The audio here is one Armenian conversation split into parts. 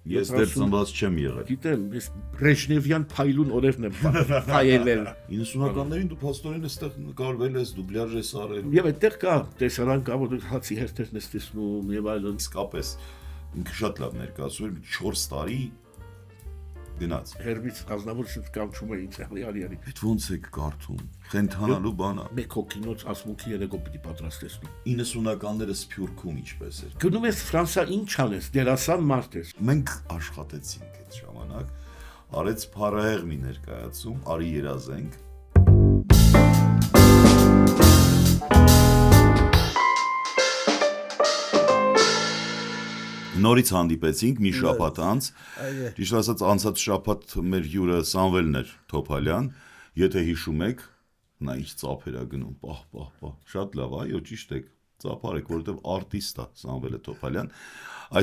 Ես դեռ ծնված չեմ եղել։ Գիտեմ, ես Բրեժնևյան փայլուն օրերն եմ փայելել։ 90-ականներին դու փաստորեն այստեղ նկարվել ես, դուբլյաժ ես արել։ Եվ այդտեղ կա տեսարան կա, որ հացի հերթերն ես տեսնում եւ այլն։ Իսկապես ինքը շատ լավ ներկայացում էր 4 տարի գնաց։ Հերբից ազնավոր շուտ կանչում է ինձ արի։ Այդ ոնց եք կարդում։ Խենթանալու բան է։ Մեկ հոգինոց ասմունքի երեկո պիտի պատրաստեցնում։ 90-ականները Սփյուռքում ինչպես էր։ Գնում ես Ֆրանսա ինչ անես, դերասան մարդ ես։ Մենք աշխատեցինք այդ ժամանակ, արեց փառահեղ մի ներկայացում, արի երազենք։ Նորից հանդիպեցինք մի շաբաթ անց, ճիշտ ասած անցած շաբաթ մեր հյուրը Սամվելն էր Թոփալյան, եթե հիշում եք, նա ինչ ծափեր է գնում, պահ, շատ լավ, այո, ճիշտ եք, ծափարեք, որովհետև արտիստ է Սամվելը Թոփալյան,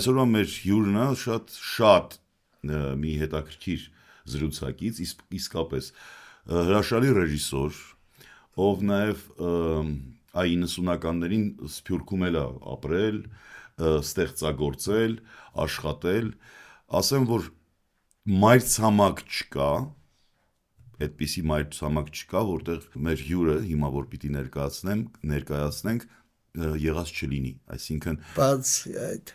այսօրվա մեր հյուրն է շատ մի հետաքրքիր զրուցակից, իսկապես հրաշալի ռեժիսոր, ով նաև 90-ականներին Սփյուռքում էլ ապրել, ստեղծագործել, աշխատել, ասեմ, որ մայրցամաք չկա, այդպիսի մայրցամաք չկա, որտեղ մեր հյուրը, հիմա որ պիտի ներկայացնենք, եղած չլինի, այսինքն բացի այդ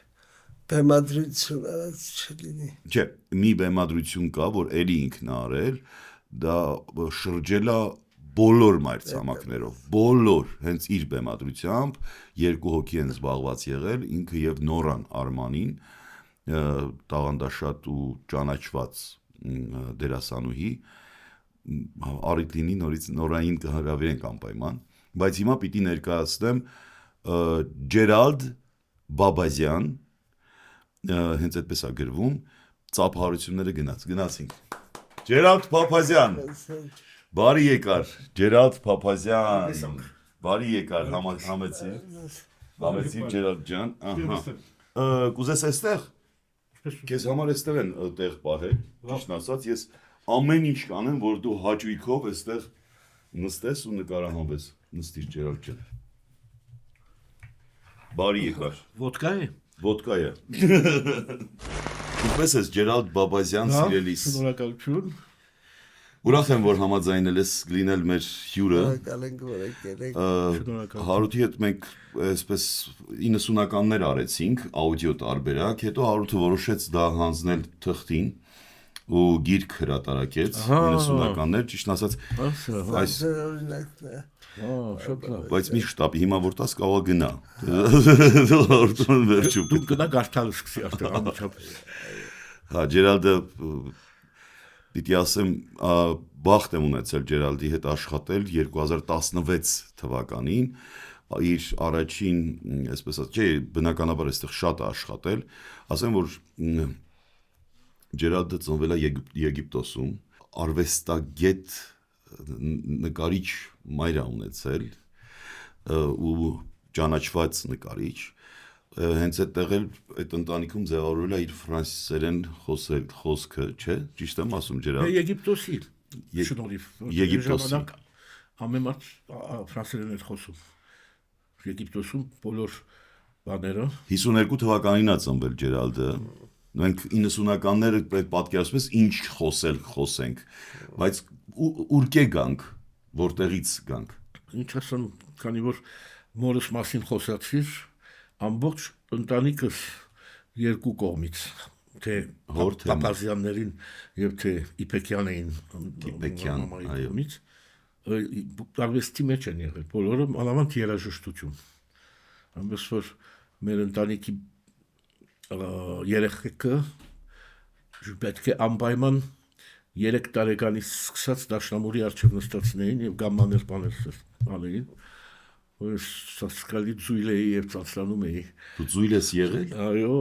բեմադրություն արած չլինի։ Չէ, մի բեմադրություն կա, որ էլի ինքն է արել, դա շրջելա բոլոր մայրցամաքներով, բոլոր, հենց իր բեմադրությամբ, 2 հոգի են զբաղված եղել, ինքը եւ Նորան Արմանին, տաղանդաշատ ու ճանաչված դերասանուհի, առիթ լինի նորից Նորային կհրավիրենք անպայման, բայց հիմա պիտի ներկայացնեմ Ջերալդ Բաբազյան, հենց այդպես է գրվում, ծափահարությունները գնացինք։ Ջերալդ Բաբազյան Բարի եկար, Ջերալդ Փափազյան, բարի եկար, համեցիր Ջերալդ ջան, կուզես այստեղ, կեզ համար այստեղ են տեղ պահել, ճիշտն ասած, ես ամեն ինչ կանեմ, որ դու հաճույքով այստեղ նստես ու նկարահանվես, նստիր Ջերալդ ջան, բարի եկար, ոտկա է, ինչպես ես Ջերալդ Բաբազյան սիրելիս, Շնորհակալություն։ Ուրախ եմ, որ համաձայնել ես լինել մեր հյուրը, Հարութի հետ մենք այսպես 90-ականներ արեցինք, աուդիո տարբերակ, հետո Հարութը որոշեց դա հանձնել թղթին ու գիրք հրատարակեց 90-ականներ, ճիշտ ասած, բայց մի շտապ, հիմա որ տաս կարող գնա, Հարութուն վերջում։ Դու գնա գարտալը սկսի արդեն անմիջապես։ Հա, Ջերալդը պիտի ասեմ, բախտ եմ ունեցել Ջերալդի հետ աշխատել 2016 թվականին, իր առաջին, այսպես ասած, չէ, բնականաբար այստեղ շատ է աշխատել, ասեմ, որ Ջերալդը ծնվել է Եգիպտոսում, արվեստագետ նկարիչ մայր է ունեցել ու ճանաչված նկարիչ, հենց այդտեղ էլ այդ ընտանիքում ձևավորվել է իր ֆրանսերեն խոսքը, չէ, ճիշտ եմ ասում Ջերալդ։ Եգիպտոսի շնորհիվ։ Եգիպտոսի։ Ամեն մարդ ֆրանսերեն էր խոսում։ Եգիպտոսում բոլոր բաները 52 թվականին է ծնվել Ջերալդը։ Մենք 90-ականները պատկերացնում ես ինչ խոսենք, բայց ուրկե գանք, որտեղից գանք։ Ինչ ասեմ, քանի որ մորս մասին խոսացիր, ամբողջ ընտանիքս երկու կողմից, թե Փափազյաններին եւ թե Իպեկյաններին, կողմից, արվեստի մեջ են եղել, բոլորը մանավանդ երաժշտություն։ Ամենից որ մեր ընտանիքի երեխեքը պետք է անպայման 3 տարեկանից սկսած դաշնամուրի առջև նստածներին եւ գամմաներ բաներ որ սասկալի ձույլ էի եւ ծածրանում էի։ Դու ձույլ ես եղել։ Այո,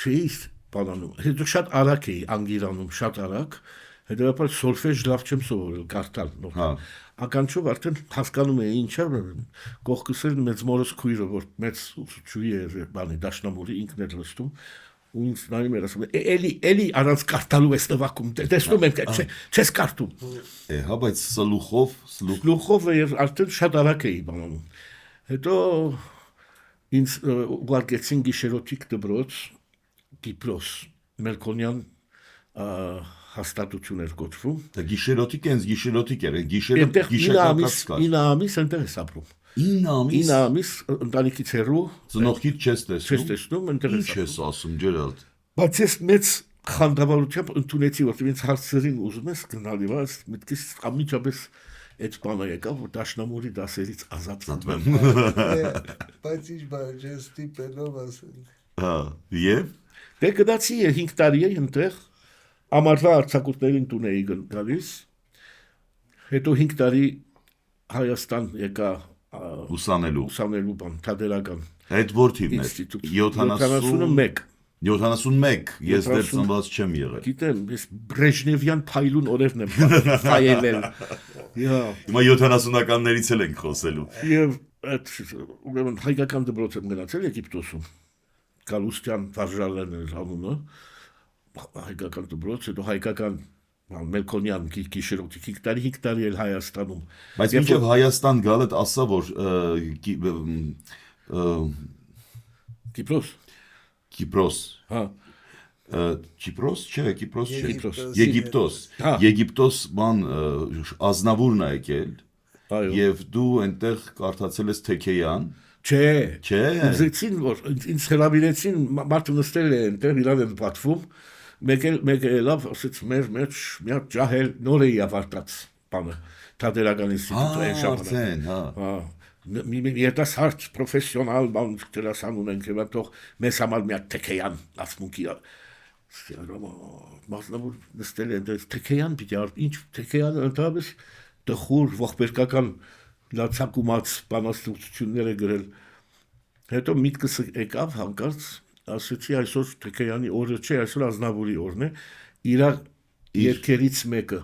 չի բանանում։ Հետո շատ արագ էի անգիրանում, շատ արագ։ Հետևաբար սոլֆեջ լավ չեմ սովորել, կարդալ նոր։ Ականջով արդեն հասկանում էի ինչա, կողքս էր մեծ մորս քույրը, որ մեծ ուսուցչուհի էր, բանի դաշնամուրի ինքն էր լստում, ու ինձ նայում էր ասում, էլի առանց կարդալու ես նվակում, տեսնում եմ, չես կարդում։ Հա, բայց Սլուխով էր արդեն շատ արագ էի բանանում։ Հետո ինձ ուղարկեցին գիշերօթիկ դպրոց, Կիպրոս, Մելքոնյան հաստատություն էր կոչվում։ Դա գիշերոտիկ էր, Այնտեղ 9 ամիս այնտեղ ես ապրում։ 9 ամիս ընտանիքից հեռու ծնողքիդ չես տեսնում, այնտեղ ինչ ես ասում, Ջերալդ։ Բայց ես մեծ խանդավառությամբ ընդունեցի, որտեղ ինձ հարցերին ուզում ես գնալ, բայց միտքից անմիջապես այդ բանը եկավ, որ դաշնամուրի դասերից ազատվեմ։ Բայց ինչ բան ես ստիպելով ասել։ Հա, եւ դե գնացի 5 տարի այնտեղ ամառվա արձակուրդներին տուն էի գալիս, հետո 5 տարի Հայաստան եկա ուսանելու բան, թատերական։ Այդ որ թիվն է։ 71 71, ես դեռ ծնված չեմ եղել։ Գիտեմ, ես Բրեժնևյան փայլուն օրերն եմ ֆայելել։ Հիմա 70-ականներից էլ ենք խոսելու։ Եվ այդ ուրեմն հայկական դպրոց եմ գնացել Եգիպտոսում։ Գալուստյան վարժալերն էր անունը։ Հայկական դպրոց, հետո հայկական Մելքոնյան գիշերօթիկ 5 տարի էլ Հայաստանում։ Բայց մինչև Հայաստան գալդ ասա որ Կիպրոս։ Հա։ Կիպրոս չէ, Եգիպտոս։ Եգիպտոս բան Ազնավուրն է եկել։ Այո։ Եւ դու այնտեղ կարդացել ես Թեքեյան։ Չէ։ Ուզեցին որ ինձ հրավիրեցին, մարդը նստել է այնտեղ իրար են պատվում, մեկ լավ ասեց մեր մեջ մի հատ ջահել նոր էի ավարտած բանը, թատերական ինստիտուտը այն ժամանակ։ Հա։ Մի երիտասարդ պրոֆեսիոնալ բան դերասան ունենք, եւ այդտեղ մեզ համար մի հատ Թեքեյան ասմունքի մասնավոր նստել է Թեքեյան պիտի ինչ Թեքեյանը ընդհանրապես տխուր ողբերգական լացակումած բանաստեղծություններ է գրել։ Հետո միտքս եկավ հանկարծ ասեցի այսօր Թեքեյանի օրը չէ, այսօր Ազնավուրի օրն է, իր երկերից մեկը,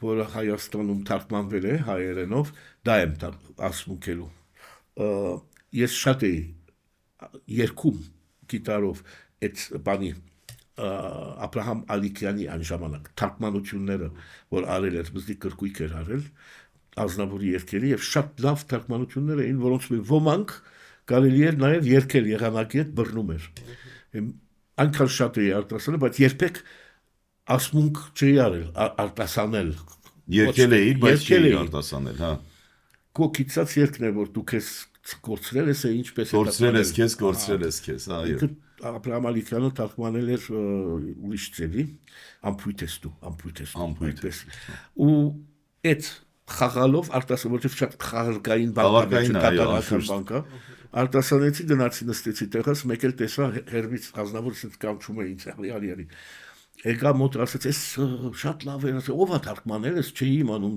որը Հայաստանում թարգմանվել է հայերենով, դա եմ ասմունքելու։ Ես շատ էի երգում գիտարով այդ բանի Աբրահամ Ալիքյանի այն ժամանակ թարգմանությունները, որ արել էր, բզդի կրկույկ էր արել Ազնավուրի երգերի եւ շատ լավ թարգմանություններ էին, որոնց ոմանք կարելի էր նաեւ երգել եղանակի հետ բռնում էր։ Այնքան շատ էի արտասանել, բայց երբեք ասմունք չի արել, արտասանել։ Երգել էի, բայց չի արտասանել, հա։ Կոկիցած երգն է, որ դու քեզ կորցրել ես, ինչպես է կորցրել ես քեզ, այո։ Աբրահամ Ալիքյանը թարգմանել էր ուրիշ ձևի, ամփույթ։ Ու այդ խաղալով արտասան, որտեղ շատ խաղարկային բան կա, արտասանեցի գնացի նստեցի տեղս, մեկ էլ տեսա հերվից Ազնավուրը ասեց կանչում է ինձ, արի։ Եկա մոտ ասեց, «Էս շատ լավ էր», ասեց, «Ով է թարգմանել, ես չէի իմանում»,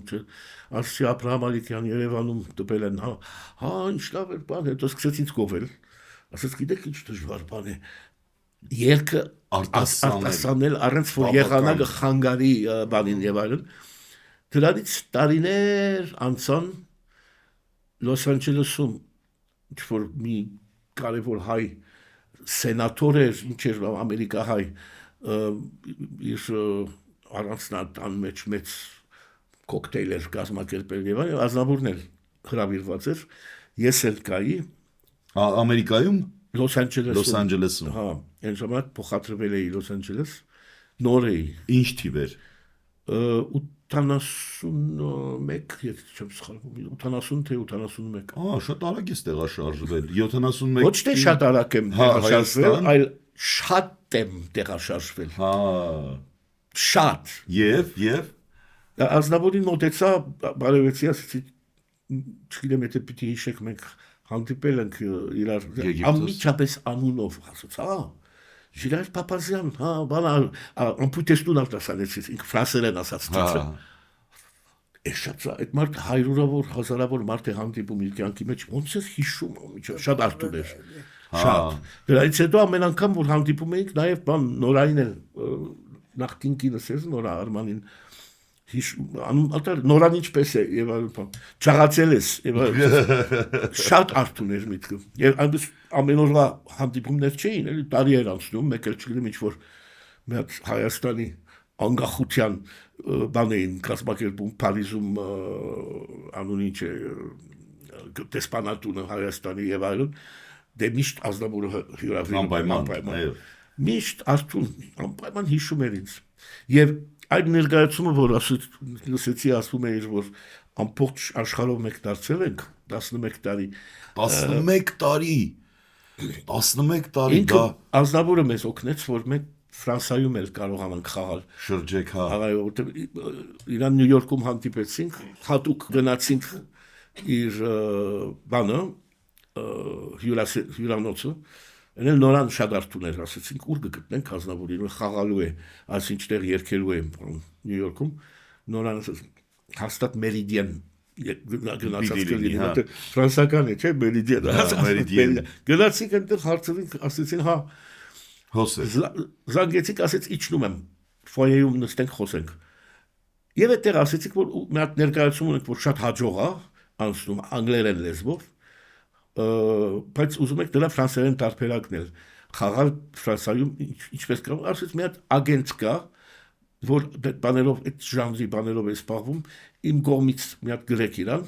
ասեցի Աբրահամ Ալիքյան Երևանում տպել են, հա, ինչ լավ էր բան, հետո սկսեց ինձ գովել, ասեց, գիտեք ինչ դժվար բան է, երգը արտասանել առանց որ եղանակը խանգարի բանին եւ այլն։ Դրանից տարիներ անցան Լոս Անջելեսում ինչ-որ մի կարևոր հայ սենատոր էր, ինչ էր ամերիկահայ, իր առանցնատան մեջ մեծ կոկտեյլ էր կազմակերպել եւ այլն, Ազնավուրն էլ հրավիրված էր, ես էլ կայի Ամերիկայում Լոս Անջելեսում։ Հա, այն ժամանակ փոխադրվել էի Լոս Անջելես, նոր էի։ Ինչ թիվ էր։ 81, եթե չեմ սխալվում, 80 թե 81։ Շատ արագ ես տեղաշարժվել։ 71։ Ոչ թե շատ արագ եմ տեղաշարժվել, այլ շատ եմ տեղաշարժվել։ Հա։ Շատ։ Եվ Ազնավուրին մոտեցա, բարևեցի, ասեցի, չգիտեմ, եթե պիտի հիշեք, մենք հանդիպել ենք իրար անմիջապես անունով, ասաց, Ժիրայր Պապազյան, հա, բանա, ամփույթեստուն արտասանեցից, ինք ֆրանսերեն ասաց տիծը։ Էս շատ այդ մարդ հարյուրավոր, հազարավոր մարդ է հանդիպում իր կյանքի մեջ, ոնց է հիշում, շատ արթուն էր։ Շատ։ Դրանից հետո ամեն անգամ, որ հանդիպում էինք, նաև բան նորային էլ նախկին կինս էր, Նորա Արմանին Նորան ինչպես է եւ այլն չաղացել ես եւ շատ արթուն էր միտքը եւ այնպես ամեն օրվա հանդիպումներ չէին էլի տարի էր անցնում մեկ էլ չգիտեմ ինչ որ մի հատ Հայաստանի անկախության բան էին կազմակերպում Փարիզում անունի չէ դեսպանատունը Հայաստանի եւ այլն դե միշտ Ազնավուրը հյուրավիրում անպայման այո Միշտ Արթուն անպայման հիշում էր ինձ։ Եվ այդ ներկայացումը, որ լսեցի ասում էր, որ ամբողջ աշխարհով մեկ դարձել ենք 11 տարի։ 11 տարի։ 11 տարի Ինքը դա ազնավուրը մեզ օգնեց, որ մենք Ֆրանսիայում էլ կարողանանք խաղալ։ շրջեք, հա։ Այո, որտեղ իրան Նյու Յորքում հանդիպեցինք, հատուկ գնացինք իր բանը, հյուրանոցը, Են նորան շատ Արթուն էր, ասեցինք, ուր կգտնենք Ազնավուրին, խաղալու է, այսինչ տեղ երգելու է Նյու Յորքում, նորան հաստատ Մերիդիան գնացած կլինի, ֆրանսական է, չէ, Մերիդիան, գնացինք այնտեղ հարցրինք, ասեցին, հա, զանգեցինք, ասեց իջնում եմ, ֆոյեում նստենք խոսենք, եւ այդտեղ ասեցինք, որ մի հատ ներկայացում ունենք, որ շատ հաջող է, անցնում անգլերեն լեզվով, բայց ուզում եք դրա ֆրանսերեն տարբերակն էլ խաղալ Ֆրանսիայում ինչպես կարող ասես մի հատ ագենտ կա որ այդ բաներով այդ ժանրի բաներով է զբաղվում իմ կողմից մի հատ գրեք իրան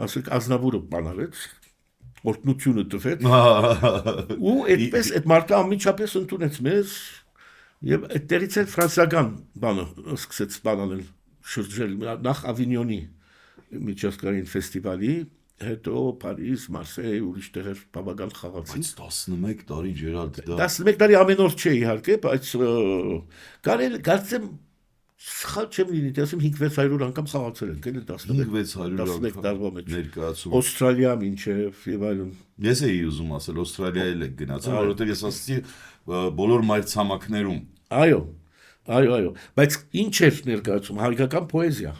ասեք Ազնավուրը բանարեց օրտնությունը տվեց ու այդպես այդ մարդը անմիջապես ընդունեց մեզ եւ այդտեղից էլ ֆրանսիական բանը սկսեց բանանել շրջել նախ Ավինյոնի միջազգային ֆեստիվալի հետո Փարիզ, Մարսեյ, ուրիշ տեղեր բավական խաղացին։ Բայց 11 տարի Ջերալդ դա 11 տարի ամեն օր չէ իհարկե, բայց կարծեմ սխալ չեմ լինի, ասեմ 5-600 անգամ խաղացել ենք, էլի 11 տարվա մեջ։ Ներկայացում։ Ավստրալիա մինչև եւ այլն։ Ես էի ուզում ասել Ավստրալիայել եք գնացել, որովհետեւ ես ասացի բոլոր մայրցամաքներում։ Այո, բայց ինչ էր ներկայացում, հայկական պոեզիա։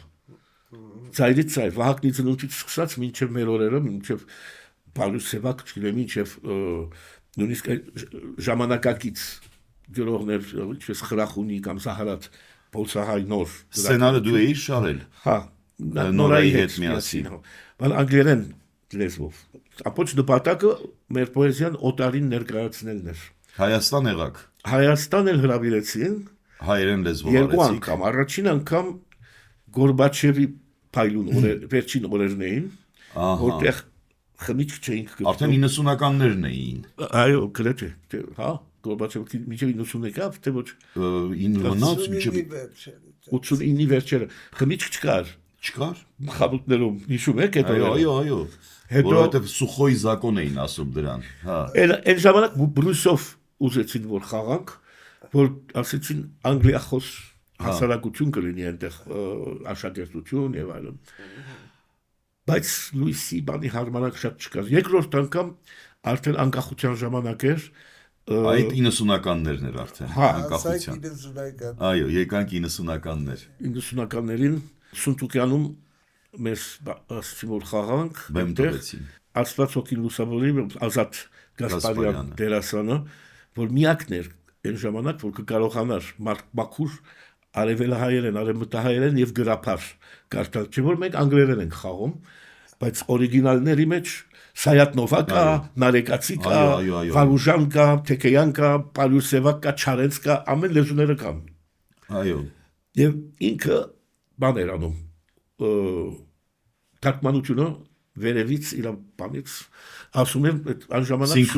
Ծայրից ծայր, Վահագնի ծնունդից սկսած մինչև մեր օրերը, մինչև Պալյուս Սևակ, չգիտեմ ինչև նույնիսկ ժամանակակից գրողներ, ինչպես Խրախունի կամ Սահարատ, Պոլսահայ նոր։ Սցենարը դու էիր շարել։ Հա, Նորայի հետ միասին։ Բայց անգլերեն լեզվով։ Ապոչ նպատակը մեր պոեզիան օտարին ներկայացնելն էր։ Հայաստան եղաք։ Հայաստան էլ հրավիրեցին։ Հայերեն լեզվով արեցիք։ Երկու անգամ, առաջին անգամ Գորբաչևի փայլուն վերջին օրերն էին, որտեղ խմիչք չէինք գտնում։ Արդեն 90-ականներն էին։ Այո, գրեթե, հա, Գորբաչևը մինչև 90 եկավ, թե ոչ 9 մնաց մինչև 89-ի վերջերը։ Խմիչք չկար։ Չկար։ Խաբուտներում հիշում եք այդ օրերը։ Այո։ Հետո որովհետև Սուխոյի զակոն էին ասում դրան։ Հա։ Այն ժամանակ Բրուսով ուզեցին որ խաղանք, որ ասեցին անգլիախոս հասարակություն կլինի այնտեղ աշակերտություն եւ այլն։ Բայց Լուիսի բանի հարմարակ շատ չկար։ Երկրորդ անգամ արդեն անկախության ժամանակ էր։ Այդ 90-ականներն էր արդեն անկախության։ 90-ական։ Այո, եկանք 90-ականներ։ 90-ականներին Սունտուկյանում մեզ ասեցին որ խաղանք, բեմ տվեցին։ Աստված օգին լուսավորի Ազատ Գասպարյան դերասանը, որ միակն էր այն ժամանակ որ կկարողանար մաքուր արևելահայերեն, արևմտահայերեն եւ գրափար կարդալ, չէ՞ որ մենք անգլերեն ենք խաղում, բայց օրիգինալների մեջ Սայատնովա կա, Նարեկացի կա, Վարուժան կա, Թեքեյան կա, Պալյուսևակ կա, Չարենց կա, ամեն լեզուները կան։ Այո։ Եվ ինքը բան էր անում, թարգմանությունը վերևից իր բանից ասում եմ այն ժամանակ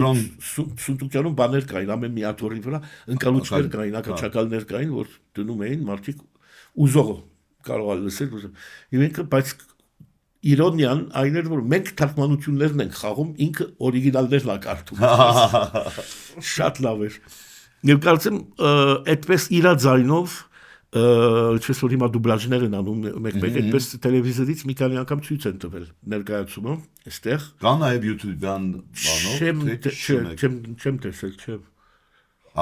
Սունտուկյանում բաներ կային ամեն մի աթոռի վրա ընկալուչներ կային, ակնճակալներ կային, որ դնում էին մարդիկ ուզողը կարող է լսել, եւ ինքը բայց իրոնիան այն էր որ մենք թարգմանություններն ենք խաղում, ինքը օրիգինալներն է կարդում։ Շատ լավ էր։ Եվ կարծեմ այդպես իր ձայնով ինչպես որ հիմա դուբլաժներ են անում մեկ-մեկ այդպես տելևիզորից մի քանի անգամ ցույց են տվել ներկայացումը այստեղ կա նաև YouTube-յան բանով չեմ տեսել չեմ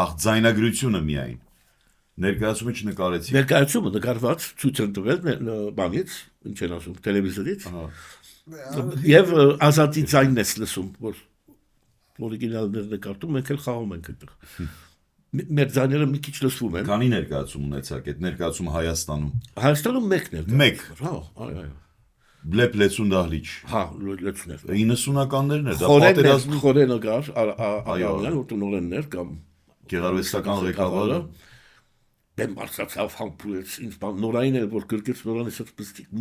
ախ ձայնագրությունը միայն ներկայացումը չնկարեցի ներկայացումը նկարված ցույց են տվել բանից ինչ են ասում տելևիզորից եւ Ազատի ձայնն է լսում որ օրիգինալներն է կարդում մենք էլ խաղում ենք այդտեղ մեր ձայները մի քիչ լսվում են։ Քանի ներկայացում ունեցաք այդ ներկայացումը Հայաստանում։ Հայաստանում մեկն էր։ Մեկ։ Հա, այո։ Բլեփ լեցուն դահլիճ։ Հա, լեցուներ։ 90-ականներն էր, դա պատերազմի խորենը կար, այո, որ տնօրեններ կամ գեղարվեստական ղեկավարը դեմ բարձրացավ համբուրեց ինձ բան նորային էր որ գրկեց նորան էսած բստիկ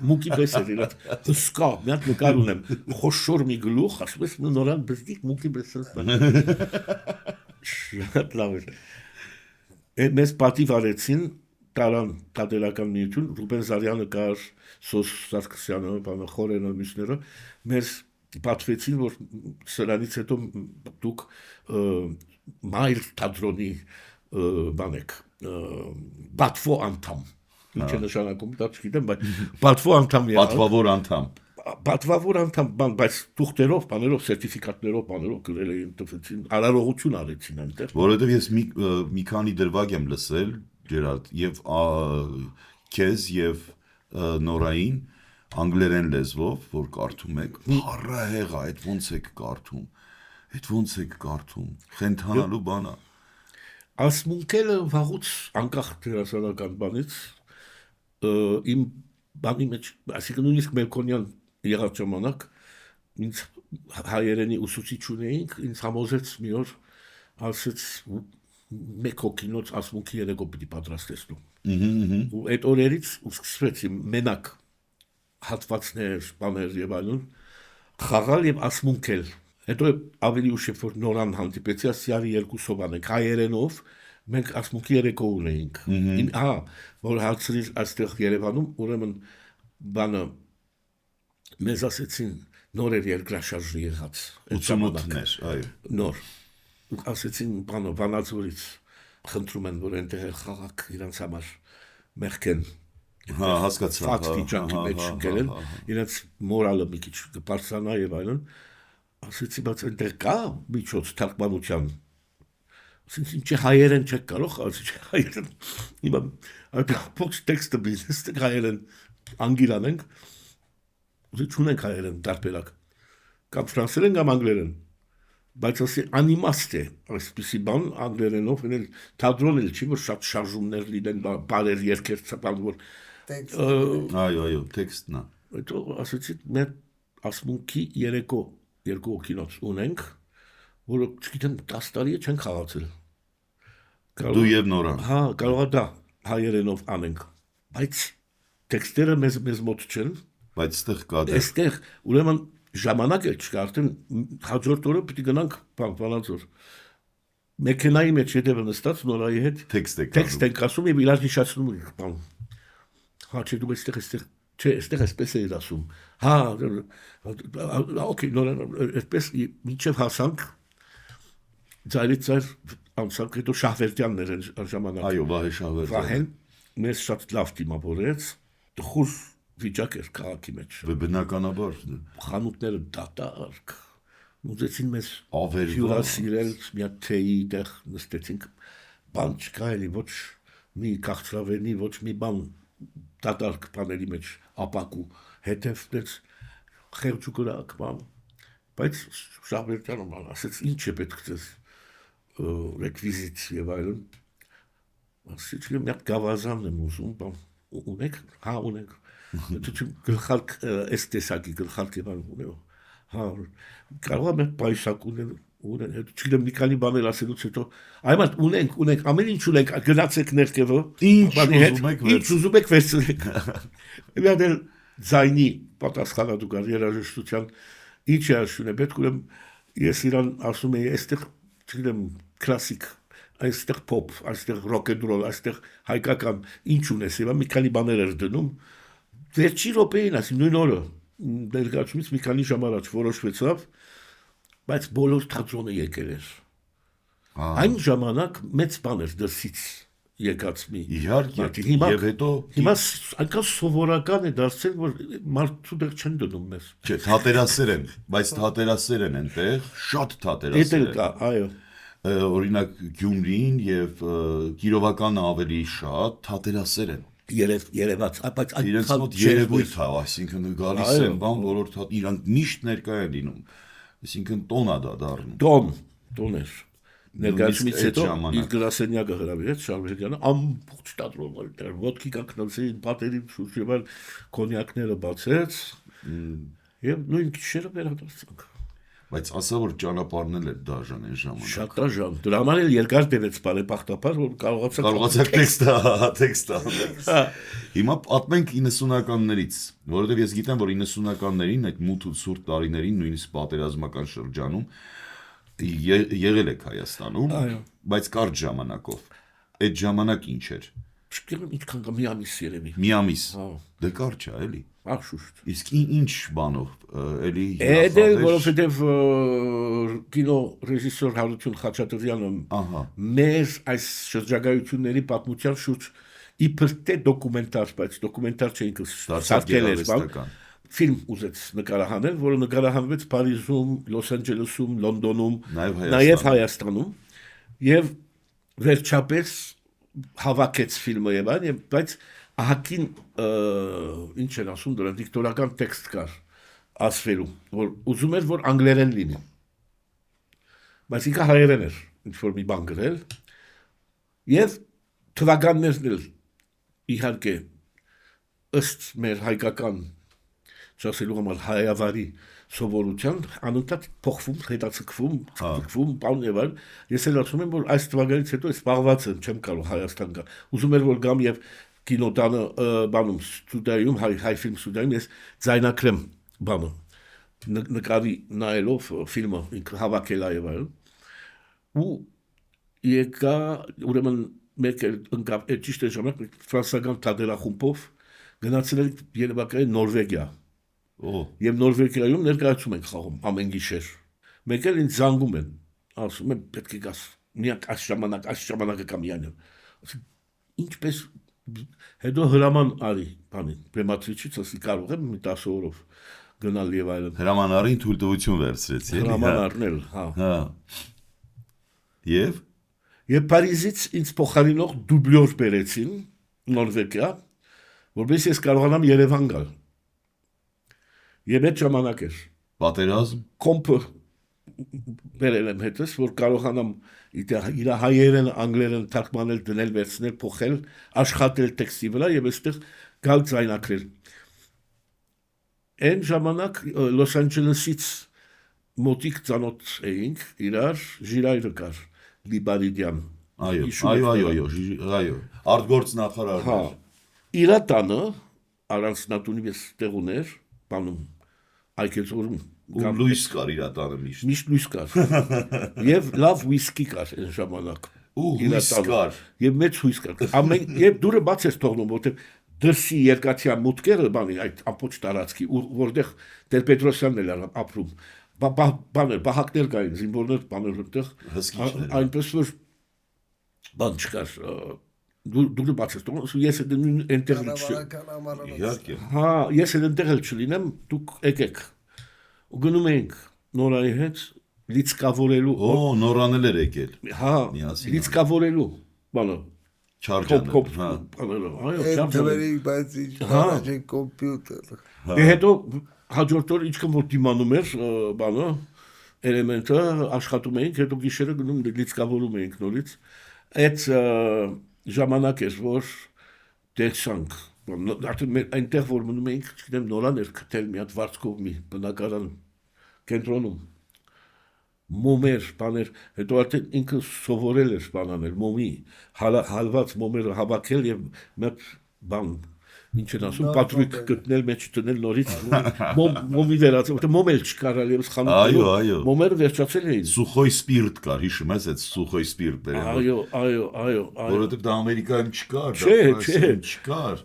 մուկի պես էր իրա հսկա մի հատ նկար ունեմ խոշոր մի գլուխ ասում ես նորան բստիկ մուկի պես շատ լավ էր։ Մեզ պատիվ արեցին տարան թատերական միություն, Ռուբեն Զարյանը կար, Սոս Սարգսյանը, բանը Խորենը, մյուսները, մեզ պատվեցին, որ սրանից հետո դուք մայր թատրոնի բանեք, բատվո անդամ, ինչ է նշանակում, դա չգիտեմ, բայց բատվո անդամ եղավ։ Պատվավոր անդամ։ Պատվավոր անդամ, բայց թուղթերով, բաներով, սերտիֆիկատներով, բաներով գրել էին, տվեցին, արարողություն արեցին այնտեղ։ Որովհետև ես մի քանի դրվագ եմ լսել, Ջերալդ, եւ քեզ եւ Նորային անգլերեն լեզվով, որ կարդում եք, փառահեղ է, այդ ոնց եք կարդում։ Այդ ոնց եք կարդում։ Խենթանալու բան է։ Ասմունքելը վաղուց անկախ դերասանական բանից իմ բանի մեջ, այսինքն նույնիսկ Մելքոնյան եղած ժամանակ ինձ հայերենի ուսուցիչ ունեինք, ինձ համոզեց մի օր, ասեց մեկ հոգինոց ասմունքի երեկո պիտի պատրաստեցնում։ Ու այդ օրերից սկսվեց մենակ հատվածներ, բաներ եւ այլն, խաղալ եւ ասմունքել։ Հետո ավելի ուշ երբ որ Նորան հանդիպեցի, ասյալի երկուսով անենք հայերենով, մենք ասմունքի երեկո ունեինք։ Որ հարցրիր այստեղ Երևանում, ուրեմն բանը մեզ ասեցին նոր էր երկրաշարժը եղած։ 88-ներ, այո։ Նոր։ Ասեցին բանը Վանաձորից խնդրում են, որ այնտեղ խաղակ իրանց համար մեղքեն։ Հասկացա։ Ֆակտի ջանքի մեջ գելեն, իրենց մորալը մի քիչ կբարձրանա եւ այլն։ Ասեցի, բայց այնտեղ կա միջոց թարգմանության։ Ասեցի, ինչ հայերեն չեք կարող, ասեցի հայերեն։ Հիմա այդ փոքր տեքստը բիզնես հայերեն անգլերեն չունենք հայերեն տարբերակ կամ ֆրանսերեն կամ անգլերեն բայց ասի անիմաստ է այսպիսի բան անգլերենով էլ թատրոն էլ չի որ շատ շարժումներ լինեն բարեր երկեր ցապան որ այո տեքստն է հետո ասեցի մեր ասմունքի երեկո երկու օկինոց ունենք որը չգիտեմ 10 տարի չեն խաղացել դու եւ Նորան հա կարող է դա հայերենով անենք բայց տեքստերը մեզ մոտ չեն բայց ստեղ կա դե այստեղ ուրեմն ժամանակ է չկա արդեն հաջորդ օրը պիտի գնանք Վանաձոր մեքենայի մեջ հետևը նստած Նորայի հետ տեքստ ենք ասում եւ իրար հիշացնում ենք բան հա չէ դու այստեղ չէ այստեղ էսպես է ասում հա օքեյ Նորան այդպես մինչեւ հասանք ծայրից ծայր անցանք հետո Շահվերդյաններ են ժամանակ այո Վահե Շահվերդյան մեզ շատ լավ դիմավորեց խուր վիճակ էր քաղաքի մեջ բնականաբար խանութները դատարկ ուզեցին մեզ հյուրասիրել մի հատ թեյի տեղ նստեցինք բան չկա էլի ոչ մի քաղցրավենի ոչ մի բան դատարկ բաների մեջ ապակու հետևից խեղճուկրակ բան բայց Շահվերդյանը բան ասեց ինչ է պետք ձեզ ռեկվիզիտ եւ այլն ասեցի մի հատ գավազան եմ ուզում բան ունեք հա ունենք դու գլխարկ էս տեսակի գլխարկ եւ այլն հա կարող եմ պայուսակ ունեն հետո չգիտեմ մի քանի բաներ ասելուց հետո այո ունենք ամեն ինչ ունենք գնացեք ներքևը ինչ ուզում եք վերցրեք մի հատ ձայնի պատասխանա դու գար երաժշտության ինչ է ասում պետք ուրեմն ես իրան ասում եի այստեղ չգիտեմ կլասիկ այստեղ փոփ այստեղ ռոք էն ռոլ այստեղ հայկական ինչ ունես եւ մի քանի բաներ էր դնում վերջի րոպեին ասի նույն օրը ներկայացումից մի քանի ժամ առաջ որոշվեցավ բայց բոլոր թատրոնը եկել էր այն ժամանակ մեծ բան էր դրսից եկած մի իհարկե եւ հետո հիմա այնքան սովորական է դարձել որ մարդու դեռ չեն դնում մեզ չէ թատերասեր են բայց թատերասեր են այնտեղ շատ թատերասեր են այո օրինակ Գյումրին եւ Կիրովականը ավելի շատ թատերասեր են երևաց բայց իրենց մոտ երևույթ է այսինքն գալիս են բան որորդ իրանք միշտ ներկա են լինում այսինքն տոն է դա դառնում տոն էր ներկայացումից հետո իր գրասենյակը հրավիրեց Շահվերդյանը ամբողջ թատրոնը դեռ ոդկի կանգնեցին պատերի շուրջ եւ այլ կոնյակները բացեց եւ նույն գիշերը վերադարձանք բայց ասա որ ճանապարհն էր դաժան այն ժամանակ շատ դաժան դրա համար էլ երկար տևեց բարեբախտաբար որ կարողացա տեքստը հիմա պատմենք 90-ականներից որովհետեւ ես գիտեմ որ 90-ականներին այդ մութ ու ցուրտ տարիներին նույնիսկ պատերազմական շրջանում Եղել եք Հայաստանում, Այո։ բայց կարճ ժամանակով։ Այդ ժամանակ ինչ էր։ Չգիտեմ ինչքան կա մի ամիս երևի։ Մի ամիս։ Հա։ Դե կարճ է, էլի։ Աշուշտ։ Իսկ ինչ բանով, էլի Էդել, որովհետև կինո ռեժիսոր Հարություն Խաչատրյանը մեր այս շրջագայությունների պատմության շուրջ իբր թե դոկումենտար, բայց դոկումենտար չէ ինքը սարքել էր, ֆիլմ ուզեց նկարահանել, որը նկարահանվեց Փարիզում, Լոս Անջելեսում, Լոնդոնում, նաև Հայաստանում, եւ վերջապես հավաքեց ֆիլմը եւ այն, բայց ահագին ինչ են ասում դրան դիկտորական տեքստ կար ասվելու, որ ուզում էր որ անգլերեն լինի, բայց ինքը հայերեն էր ինչ որ մի բան գրել եւ թվականներն էլ իհարկե ըստ մեր հայկական չասելու համար հայավարի սովորության անընդհատ փոխվում, հետաձգվում, փոխվում, բան եւ այլ։ Ես էլ ասում եմ, որ այս թվականից հետո զբաղված եմ, չեմ կարող Հայաստան գալ։ Ուզում եմ որ գամ եւ կինոդանը բանում ստուդիայում, հայ ֆիլմ ստուդիայում ես ձայնակրեմ բանը։ Նկարի նայելով ֆիլմը ինքը հավաքել է եւ այլ։ Ու եկա ուրեմն մեկ ընկավ ճիշտ է ժամանակ ֆրանսիական թատերախումբով գնացել ենք Երևակայի Նորվեգիա։ Եվ Նորվեգիայում ներկայացում ենք խաղում ամեն գիշեր։ Մեկ էլ ինձ զանգում են, ասում են պետք է գաս, միակ այս ժամանակը կամ յանը։ Ինչպես հետո հրաման արի, բանին, բեմադրիչից ասի կարող եմ մի 10 օրով գնալ եւ այլն։ Հրաման արին թույլտվություն վերցրեցի, էլի։ Հրաման առնել, հա։ Հա։ Եվ Փարիզից ինձ փոխարինող դուբլյոր բերեցին Նորվեգիա, որպես ես կարողանամ Երևան գալ։ Եվ այդ ժամանակ էր պատերազմ կոմպը բերել եմ հետս, որ կարողանամ իր հայերեն, անգլերեն թարգմանել, դնել, վերցնել, փոխել, աշխատել տեքստի վրա եւ այստեղ գալ ձայնակրել։ Այն ժամանակ Լոս Անջելեսից մոտիկ ծանոթ էինք, իրար Ժիրայրը կար, Լիբարիդյան։ Այո, արտգործնախարարն էր։ Իրա տանը առանձնատունի ես տեղ ուներ, բանում այգեզորում լույս կար իր տանը միշտ լույս կար եւ լավ վիսկի կար այն ժամանակ հույս կար եւ մեծ հույս կար ամեն եւ դուրը բաց էր թողնում որտեղ դրսի երկաթյա մուտքերը բանի այդ ամբողջ տարածքի որտեղ Տեր-Պետրոսյանն էր ապրում բաներ բահակներ կային զինվորներ բաներ որտեղ այնպես որ բան չկար դուրը բաց էր թողնում ես այնտեղ իհարկե հա ես այնտեղ էլ չլինեմ դուք եկեք ու գնում ենք Նորայի հետ լիցկավորելու նորանել էր եկել հա լիցկավորելու բանը չարժանը այո դվերի բայց ինչ կոմպյուտեր դե հետո հաջորդ օր ինչքան որ դիմանում էր բանը էլեմենտը աշխատում էինք հետո գիշերը գնում լիցկավորում էինք նորից այդ ժամանակ էր որ տեսանք արդեն այնտեղ որ մնում էինք չգիտեմ նորան էր գտել մի հատ վարձկով մի բնակարան կենտրոնում մոմեր բաներ հետո արդեն ինքը սովորել էր բանանել մոմի հալված մոմերը հավաքել եւ մեկ բան ինչ են ասում պատրիկ գտնել մեջ դնել նորից մոմի վերածել որտեղ մոմ էլ չկար այլևս խանութում մոմերը վերջացել էին սուխոյ սպիրտ կար հիշում ես այդ սուխոյ սպիրտ այո որովհետեւ դա Ամերիկայում չկար չկար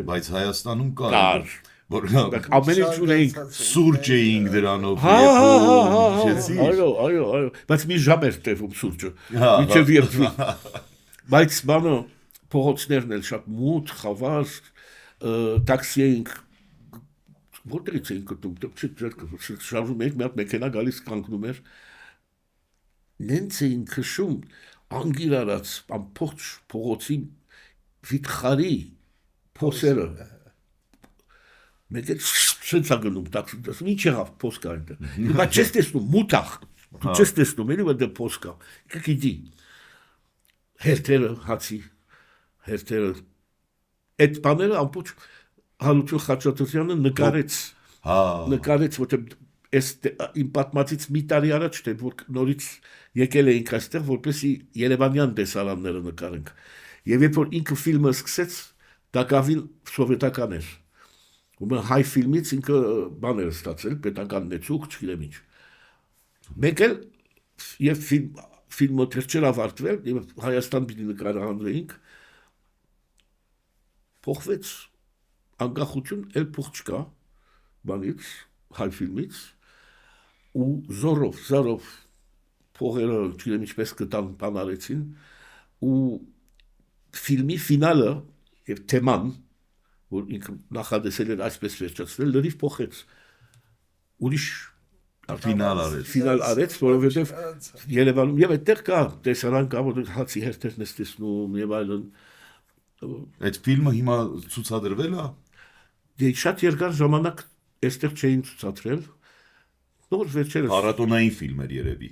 բայց Հայաստանում կար ամեն ինչ ունեինք սուրճ էինք դրանով այո բայց մի ժամ էր տևում սուրճը մինչև երբ բայց բանը փողոցներն էլ շատ մութ խավար տաքսի էինք որտեղից էինք գտնում շարժում էինք մի հատ մեքենա գալիս կանգնում էր նենց էին քշում անգիր արած ամբողջ փողոցի վիթխարի փոսերը մեկ էլ շնչա գնում տաքսի ինչ եղավ փոս կա այնտեղ բայց չես տեսնում մութախ չես տեսնում էլի որ դե փոս կա գիտի հերթերը հացի հերթերը այդ բաները ամբողջ Հարություն Խաչատրյանը նկարեց որտեղ այս իմ պատմածից մի տարի առաջ թե որ նորից եկել էինք այստեղ որպեսզի Երևանյան տեսարանները նկարենք եւ երբ որ ինքը ֆիլմը սկսեց դա կավին սովետական էր ու հայ ֆիլմից ինքը բաներ ստացել պետական նեցուկ չգիտեմ ինչ մեկ էլ եւ ֆիլմը դեռ ավարտվել եւ Հայաստան պիտի նկարահանվեինք փոխվեց անկախություն էլ փող չկա բանից հայ ֆիլմից ու զորով փողերը չգիտեմ ինչպես կտան բանարեցին ու ֆիլմի ֆինալը եւ թեման որ ինքը նախադասել էր այսպես վերջացնել լրիվ փոխեց ուրիշ ֆինալ արեց որովհետեւ Երևանում եւ այդտեղ կա տեսարան կա որ հացի հերթերն ես տեսնում եւ այլն Այդ ֆիլմը հիմա ցուցադրվել է դե շատ երկար ժամանակ այստեղ չէին ցուցադրել նոր վերջերս Փառատոնային ֆիլմեր երևի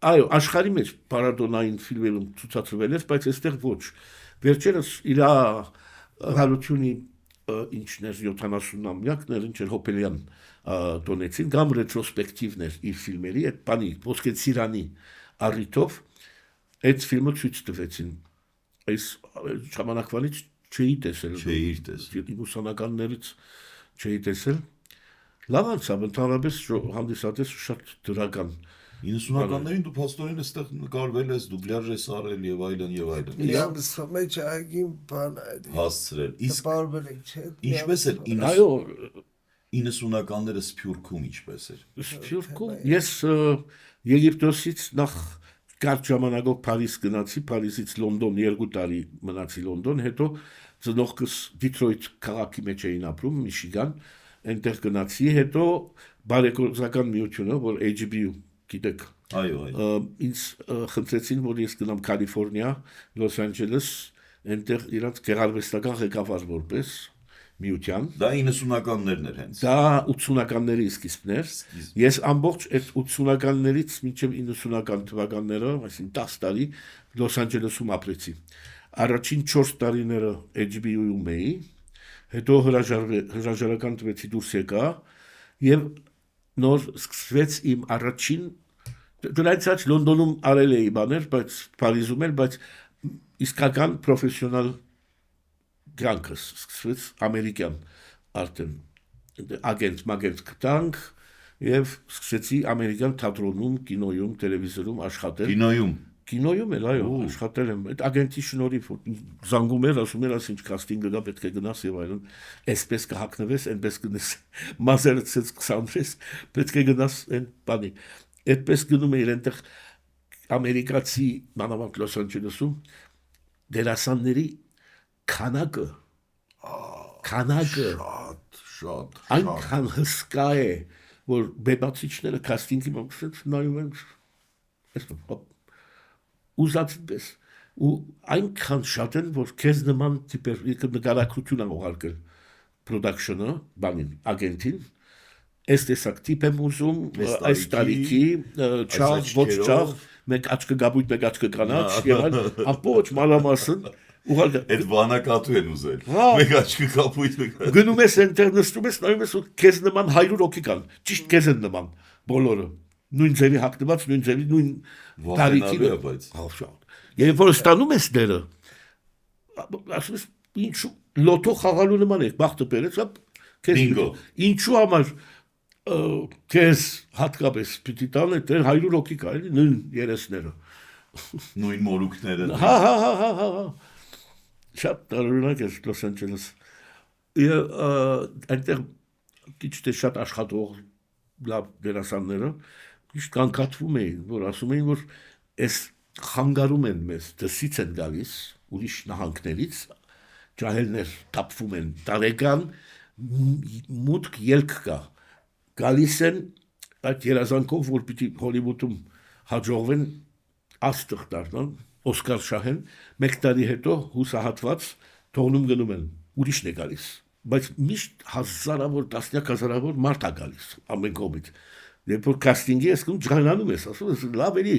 այո աշխարհի մեջ փառատոնային ֆիլմերում ցուցադրվել էր բայց այստեղ ոչ վերջերս իր հարությունի ինչն էր 70-ամյակներ ինչ էր Հոպելյան տոնեցին կամ ռետրոսպեկտիվներ իր ֆիլմերի այդ բանի ոսկե ծիրանի առիթով այդ ֆիլմը ցույց տվեցին այս ժամանակվանից չէի տեսել ուսանականներից չէի տեսել լավ անցավ ընդհանրապես հանդիսատես շատ դրական 90-ականներին դու փաստորեն այստեղ նկարվել ես դուբլյաժ ես արել եւ այլն Իամ մեջ այգին բան հասցրել իսկ բարբեր եք չէ ինչպես էր այո 90-ականները Սփյուռքում ինչպես էր Սփյուռքում ես Եգիպտոսից նախ կարճ ժամանակով Փարիզ գնացի Փարիզից Լոնդոն 2 տարի մնացի Լոնդոն հետո ծնողքս Դիթրոյթ քաղաքի մեջ էին ապրում Միշիգան այնտեղ գնացի հետո բարեգործական միությունը որ HBO գիտեք այո ինձ խնդրեցին որ ես գնամ Կալիֆոռնիա Լոս Անջելես այնտեղ իրանց գեղարվեստական ղեկավար որպես միության դա 90-ականներն էր հենց դա 80-ականների սկիզբն էր ես ամբողջ այդ 80-ականներից մինչև 90-ական թվականները այսինքն 10 տարի Լոս Անջելեսում ապրեցի առաջին 4 տարիները HBO-ում էի հետո հրաժարական տվեցի դուրս եկա եւ նոր սկսվեց իմ առաջին դրանից առաջ Լոնդոնում արել էի բաներ բայց Փարիզում էլ բայց իսկական պրոֆեսիոնալ գրանքս սկսվեց ամերիկյան արդեն ագենտ գտանք եւ սկսեցի ամերիկյան թատրոնում կինոյում տելևիզորում աշխատել կինոյում էլ այո աշխատել եմ այդ ագենտի շնորհիվ զանգում էր ասում էր ասինչ կաստինգը գա պետք է գնաս եւ այլն այսպես կհակնվես այնպես գնաս մազերցես 26 պետք է գնաս այն բանի այդպես գնում էր այնտեղ ամերիկացի մանավանդ Լոս Անջելեսում դերասանների քանակը շատ այնքան հսկա է որ բեմացիչները կաստինգի մոքսից նայում են այսպես ուզածպես ու այնքան շատ են որ քեզ նման տիպեր նկարագրություն ուղարկել production-ը բանին ագենտին այս տեսակ տիպ եմ ուզում այս տարիքի չաղ ոչ չաղ մեկ աչքը գաբույտ մեկ աչքը կանաչ եւ այլ ամբողջ մանրամասն ուղարկել այդ բանակատու են ուզել մեկ աչքը գաբույտ գնում ես ընտեղ նստում ես նայում ես ու քեզ նման 100 հոգի կան ճիշտ քեզ են նման բոլորը նույն ձևի հագնված նույն ձևի նույն տարիքի բայց Երբ որ ստանում ես դերը, ասում ես ինչու լոտո խաղալու նման է, բախտը բերեց, ինչու համար քեզ հատկապես պիտի տան այդ 100 հոգի կա, էլի նույն երեսները։ Նույն մորուքները։ Հա։ Շատ տարօրինակ է Լոս Անջելես։ Եվ այնտեղ քիչ թե շատ աշխատող լավ դերասանները միշտ կանգատվում էին, որ ասում էին, որ այս խանգարում են մեզ, դրսից են գալիս, ուրիշ նահանգներից, ջահելներ թափվում են, տարեկան մուտք ելք կա, գալիս են այդ երազանքով, որ պիտի Հոլիվուդում հաջողվեն աստղ դառնան, Օսկար շահեն, մեկ տարի հետո հուսահատված թողնում գնում են, ուրիշն է գալիս, բայց միշտ հազարավոր, տասնյակ հազարավոր մարդ է գալիս, ամեն կողմից, երբ որ կաստինգի ես գնում ջղայնանում ես, ասում ես լավ էլի,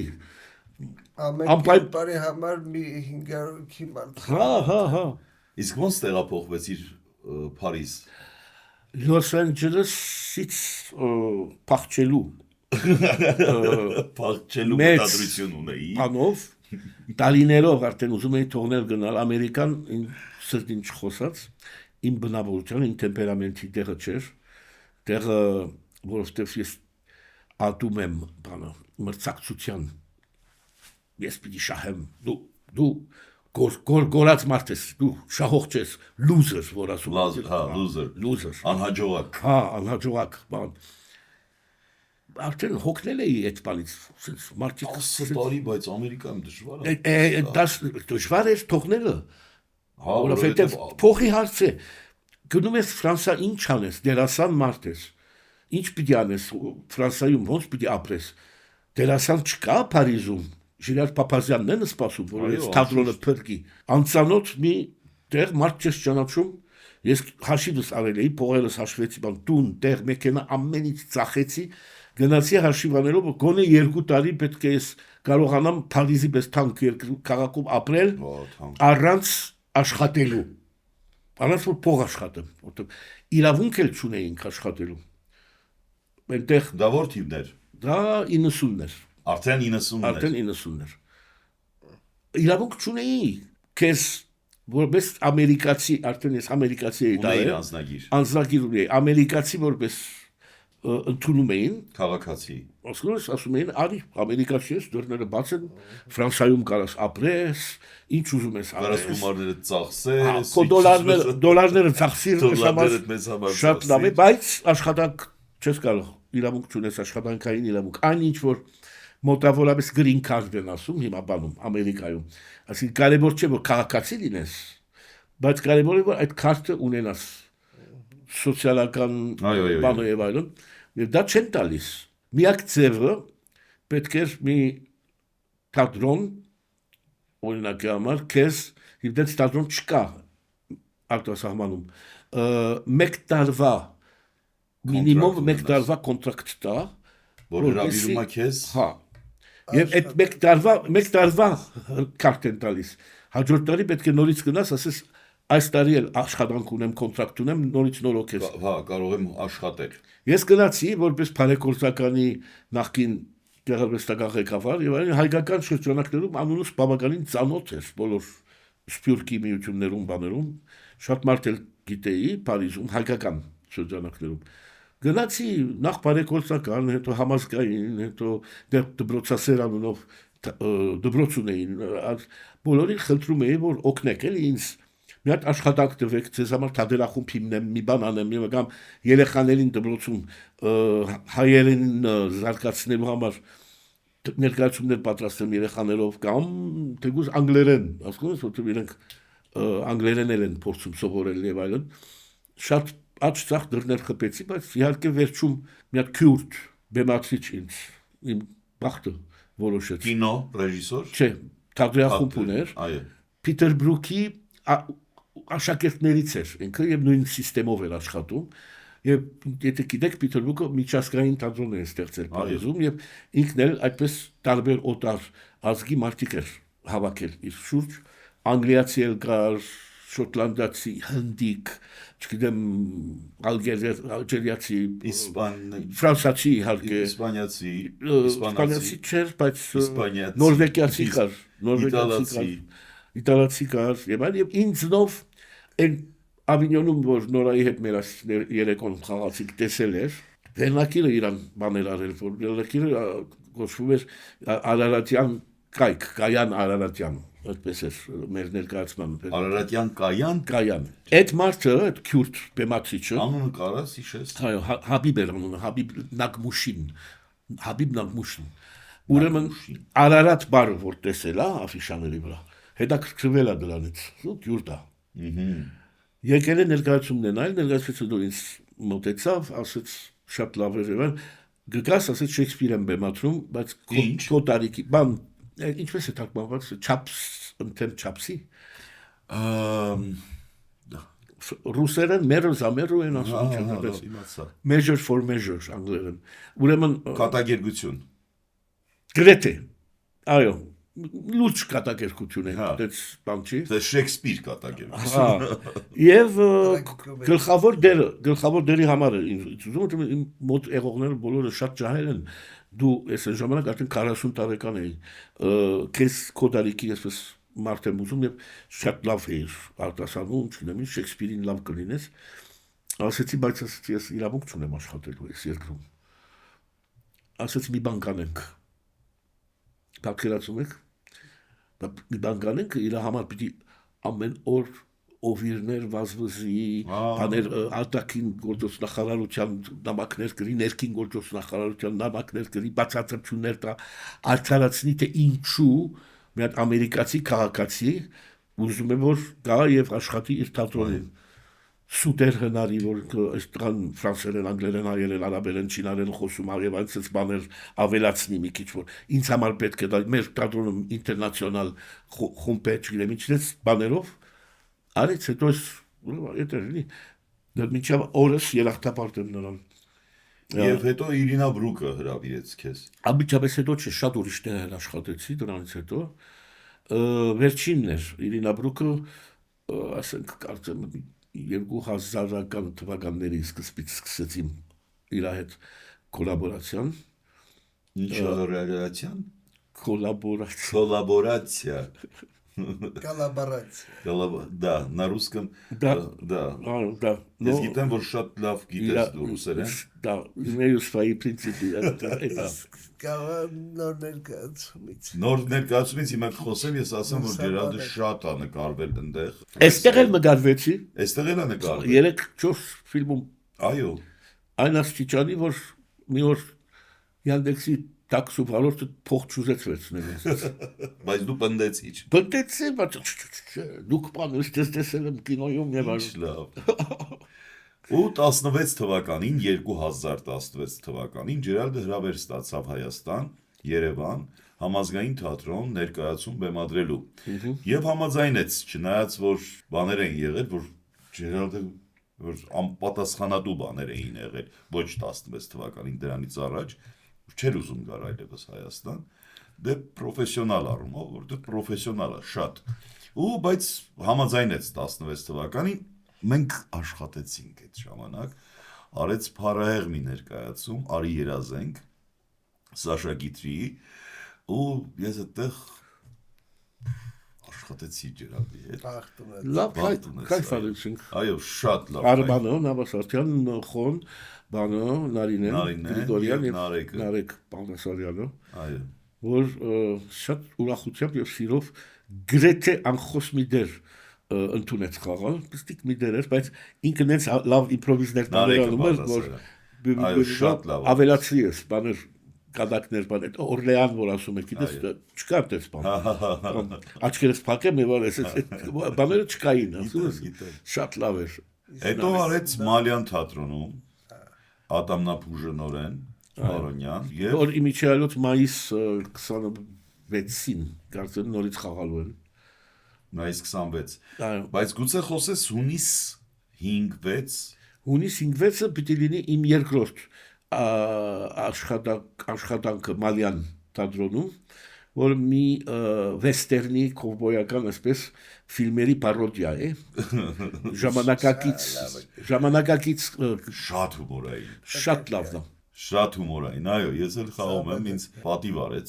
ամեն բարի համար մի 500-ի մարդ։ Հա։ Իսկ ոնց տեղափոխվեցիր Փարիզ։ Լոս Անջելեսից փախչելու մտադրություն ունեի։ Անով տարիներով արդեն ուզում էի թողնել գնալ Ամերիկան, սրտին չխոսած, իմ բնավորության, իմ տեմպերամենտի տեղը չէր, տեղը, որովհետև ես ատում եմ բանը մրցակցության ես պիտի շահեմ դու գորած մարդ ես դու շահող չես loser որ ասում loser անհաջողակ անհաջողակ բան արդեն հոգնել էի այդ բանից մարդիկ 10 տարի բայց Ամերիկայում դժվար է դժվար էր թողնելը որովհետև փոխի հարց է գնում ես Ֆրանսա ինչ անես դերասան մարդ ես ինչ պիտի անես Ֆրանսայում ոնց պիտի ապրես դերասան չկա Փարիզում Ժիրար Պապազյանն են սպասում որ այս թատրոնը փրկի անծանոթ մի տեղ մարդ չես ճանաչում ես հաշիվս արել էի փողերս հաշվեցի բան տուն տեղ մեքենա ամենից ծախեցի գնացի հաշիվանելով գոնե 2 տարի պետք է ես կարողանամ Փարիզի պես թանկ քաղաքում ապրել առանց աշխատելու առանց որ փող աշխատեմ որտեղ իրավունք էլ չունեինք աշխատելու այնտեղ դա որ թիվներ դա 90-ներ արդեն 90-ներ իրավունք չունեի քեզ որպես ամերիկացի արդեն ես ամերիկացի էի դա անձնագիր ունեի ամերիկացի որպես ընդունում էին քաղաքացի ասում էին արի ամերիկացի ես դռները բաց են Ֆրանսայում կարաս ապրես ինչ ուզում ես կարաս գումարները ծախսես դոլարները ծախսիր շատ լավ է բայց աշխատանք չես կարող իրավունք չունես աշխատանքային իրավունք այն ինչ որ մոտավորապես green card են ասում հիմա բանում Ամերիկայում այսինքն կարևոր չէ որ քաղաքացի լինես բայց կարևոր է որ այդ քարտը ունենաս սոցիալական բանը եւ այլն եւ դա չեն տալիս միակ ձևը պետք է մի թատրոն օրինակի համար քեզ եւ դա թատրոն չկա արտասահմանում մեկ տարվա մինիմում մեկ տարվա կոնտրակտ տա որ հրավիրում է քեզ հա եւ այդ մեկ տարվա քարտ են տալիս հաջորդ տարի պետք է նորից գնաս ասես այս տարի էլ աշխատանք ունեմ կոնտրակտ ունեմ նորից նորոգ ես հա կարող եմ աշխատել ես գնացի որպես բարեգործականի նախկին գեղարվեստական ղեկավար եւ այն հայկական շրջանակներում անունս բավականին ծանոթ էր բոլոր սպյուրքի միություններում բաներում շատ մարդ էլ գիտեի Փարիզում հայկական շրջանակներում գնացի նախ բարեգործական հետո համազգային հետո դպրոցասեր անունով դպրոց ունեին բոլորին խնդրում էի որ օգնեք էլի ինձ մի հատ աշխատանք տվեք ձեզ համար թատերախումբ հիմնեմ մի բան անեմ եւ կամ երեխաներին դպրոցում հայերեն զարգացնելու համար ներկայացումներ պատրաստեմ երեխաներով կամ թեկուզ անգլերեն ասում ես որտեղ իրենք անգլերեն են փորձում սովորել եւ այլն շատ աչքախ դռներ խփեցի բայց իհարկե վերջում մի հատ քյուրտ բեմացիչ ինձ իմ բախտը որոշեց կինո ռեժիսոր չէ թատերախումբ ուներ Պիտեր Բրուքի աշակերտներից էր ինքը եւ նույն համակարգով էր աշխատում եւ եթե գիտեք Պիտեր Բրուքը միջազգային թատրոն է ստեղծել Փարիզում եւ ինքն էլ այդպես տարբեր օտար ազգի մարդիկ էր հավաքել իր շուրջ անգլիացի էլ կար շոտլանդացի հնդիկ չգիտեմ ալգերիացի ֆրանսացի իհարկե իսպանիացի չէր բայց նորվեգիացի կար իտալացի կար եւ այլ եւ ինձնով այն Ավինյոնում որ Նորայի հետ մեր երեկոն խաղացիկ տեսել էր վերնակիրը իրան բաներ արել որ վերնակիրը կոչվում էր Արարատյան կայք Կայան Արարատյան այդպես էր մեր ներկայացման Արարատյան Կայան այդ մարդը այդ քյուրտ բեմացիչը անունը կարաս հիշես այո Հաբիբ էր անունը Հաբիբ Նագմուշին ուրեմն Արարատ բառը որ տեսել է աֆիշաների վրա հետաքրքրվել է դրանից քյուրտ է եկել է ներկայացումն են այլ ներկայացուցիչը դու ինձ մոտեցավ ասեց շատ լավ էր եւ գկաս ասեց Շեքսպիր եմ բեմադրում բայց քո տարիքի բան ինչպես է թարգմանված չափս ընթեմ չափսի ռուսերեն մերո զամերո են ասում measure for measure անգլերեն ուրեմն կատակերգություն գրեթե այո լուրջ կատակերգություն է դες բան չի դա Շեքսպիր կատակերգություն եւ գլխավոր դերի համար ինձ ուզում եմ մոտ եղողները բոլորը շատ ջահել են դու այս ժամանակ արդեն 40 տարեկան էի քեզ քո տարիքի այսպես մարդ եմ ուզում եւ շատ լավ է արտասանում չգիտեմ Շեքսպիրին լավ կլինես ասեցի բայց ես իրավունք չունեմ աշխատելու այս երկրում ասեցի մի բան կանենք Պատկերացում եք, մի բան կանենք, իր համար պիտի ամեն օր օվիրներ վազվզի, բաներ արտաքին գործոստնախարարության նամակներ գրի, ներքին գործոստնախարարության նամակներ գրի, բացատրություններ տա, արդարացնի, թե ինչու մի հատ ամերիկացի քաղաքացի ուզում է որ գա եւ աշխատի իր թատրոնում։ Սուտեր հնարի, որ այս տղան ֆրանսերեն, անգլերեն, հայերեն, արաբերեն, չինարեն խոսում եւ այնպես բաներ ավելացնի մի քիչ, որ ինձ համար պետք է դա մեր թատրոնում ինտերնացիոնալ խումբ է, չգիտեմ ինչպես բաներով արեց, հետո եթե լինի դա մինչև օրս երախտապարտ եմ նրան։ Եվ հետո Իրինա Բրուկը հրավիրեց քեզ։ Անմիջապես հետո չէ, շատ ուրիշ տեղեր աշխատեցի դրանից հետո։ Վերջինն էր Իրինա Բրուկը, ասենք կարծեմ 2000-ական թվականների սկզբից սկսեցին իր հետ կոլաբորացիան։ Ինչ կոլաբորացիան։ Коллаборация. Да, на русском. Да. Ես գիտեմ, որ շատ լավ գիտես դու ռուսերեն։ Да, имею свои принципы. Նոր ներկայացումից։ Նոր ներկայացումից հիմա խոսեմ, ես ասեմ, որ Ջերալդը շատ է նկարվել այնտեղ։ Այստեղ էլ նկարվեցի։ Այստեղ էլ է նկարվել։ 3-4 ֆիլմում։ Այո։ Այն աստիճանի, որ մի օր Yandex-ի տաքսու վարորդը փող չուզեց վերցնել։ Բայց դու պնդեցի։ Պնդեցի, բայց դուք բան տեսել եմ կինոյում եւ այլ։ Լավ։ Ու 16 թվականին 2016 թվականին Ջերալդը հրավեր ստացավ Հայաստան, Երևան, համազգային թատրոն ներկայացում բեմադրելու։ Եվ համաձայնեց, չնայած որ բաներ են եղել, որ Ջերալդը որ անպատասխանատու բաներ էին եղել, ոչ 16 թվականին դրանից առաջ չէր ուզում գար այլևս Հայաստան, դե պրոֆեսիոնալ առումով, որտեղ պրոֆեսիոնալ է շատ։ Ու բայց համաձայնեց 16 թվականին, մենք աշխատեցինք այդ ժամանակ, արեց փառահեղ մի ներկայացում, Արի երազենք, Սաշա Գիտրիի, ու ես այդտեղ աշխատեցի Ջերալդի հետ։ Լավ կայֆարեցինք։ Այո, շատ լավ։ Արմանը, Նավասարդյան, Խոն, Բանը, Նարինեն, Գրիգորյան եւ Նարեկ Պանասարյանը։ Այո։ Որ շատ ուրախությամբ եւ սիրով գրեթե անխոս մի դեր ընդունեց խաղալ, պստիկ մի դեր էր, բայց ինքն էլ լավ իմպրովիզներ տանում էր, որ ավելացրի ես, բաներ կադակներ բան, այդ Օրլեան որ ասում եք, գիտես, չկար դες բան։ Աչքերս փակեմ եւ որ բաները չկային, ասում ես, շատ լավ էր։ Հետո արեց Մալյան թատրոնում, Ատամնապուժնորեն, Արոնյան, եւ որ իմիջիայլոց մայիս 26-ին կարծեմ նորից խաղալու են։ Մայիս 26։ Բայց գուցե խոսես հունիս 5-6։ Հունիս 5-6-ը պիտի լինի իմ երկրորդ աշխատանքը Մալյան թատրոնում, որ մի վեստերնի կովբոյական այսպես ֆիլմերի պարոդիա է, ժամանակակից շատ հումորային, շատ լավն է, շատ հումորային, այո, ես էլ խաղում եմ, ինձ պատիվ արեց,